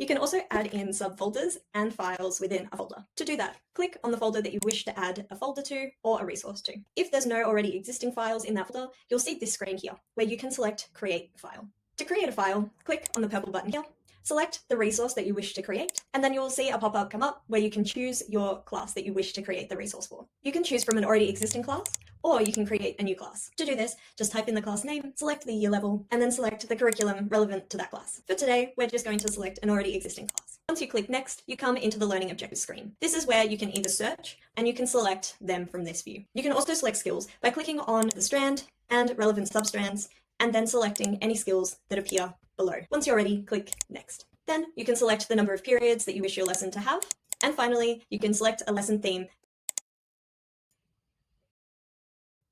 You can also add in subfolders and files within a folder. To do that, click on the folder that you wish to add a folder to or a resource to. If there's no already existing files in that folder, you'll see this screen here where you can select Create File. To create a file, click on the purple button here, select the resource that you wish to create, and then you'll see a pop-up come up where you can choose your class that you wish to create the resource for. You can choose from an already existing class, or you can create a new class. To do this, just type in the class name, select the year level, and then select the curriculum relevant to that class. For today, we're just going to select an already existing class. Once you click Next, you come into the Learning Objectives screen. This is where you can either search, and you can select them from this view. You can also select skills by clicking on the strand and relevant substrands, and then selecting any skills that appear below. Once you're ready, click Next. Then you can select the number of periods that you wish your lesson to have. And finally, you can select a lesson theme.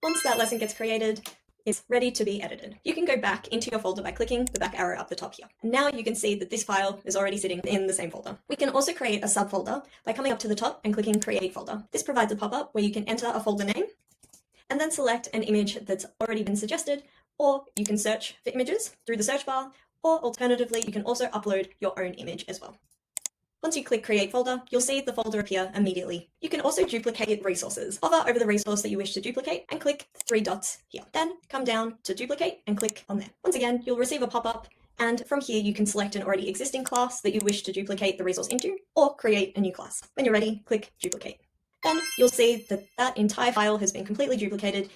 Once that lesson gets created, it's ready to be edited. You can go back into your folder by clicking the back arrow up the top here. And now you can see that this file is already sitting in the same folder. We can also create a subfolder by coming up to the top and clicking Create Folder. This provides a pop-up where you can enter a folder name and then select an image that's already been suggested, or you can search for images through the search bar, or alternatively, you can also upload your own image as well. Once you click Create Folder, you'll see the folder appear immediately. You can also duplicate resources. Hover over the resource that you wish to duplicate and click the 3 dots here. Then come down to Duplicate and click on there. Once again, you'll receive a pop-up, and from here you can select an already existing class that you wish to duplicate the resource into, or create a new class. When you're ready, click Duplicate. Then you'll see that that entire file has been completely duplicated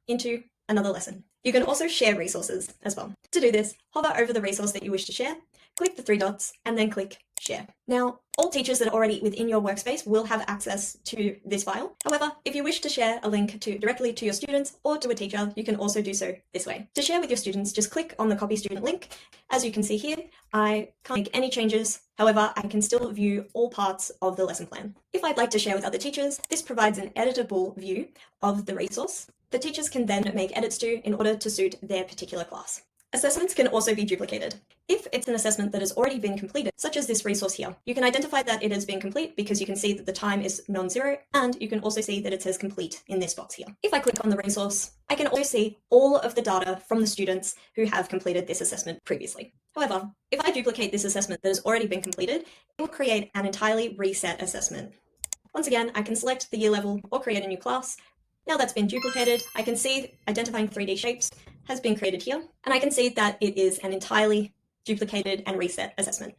into another lesson. You can also share resources as well. To do this, hover over the resource that you wish to share, click the 3 dots, and then click Share. Now, all teachers that are already within your workspace will have access to this file. However, if you wish to share a link directly to your students or to a teacher, you can also do so this way. To share with your students, just click on the Copy Student link. As you can see here, I can't make any changes. However, I can still view all parts of the lesson plan. If I'd like to share with other teachers, this provides an editable view of the resource. The teachers can then make edits to in order to suit their particular class. Assessments can also be duplicated. If it's an assessment that has already been completed, such as this resource here, you can identify that it has been complete because you can see that the time is non-zero, and you can also see that it says complete in this box here. If I click on the resource, I can also see all of the data from the students who have completed this assessment previously. However, if I duplicate this assessment that has already been completed, it will create an entirely reset assessment. Once again, I can select the year level or create a new class. Now that's been duplicated, I can see identifying 3D shapes has been created here, and I can see that it is an entirely duplicated and reset assessment.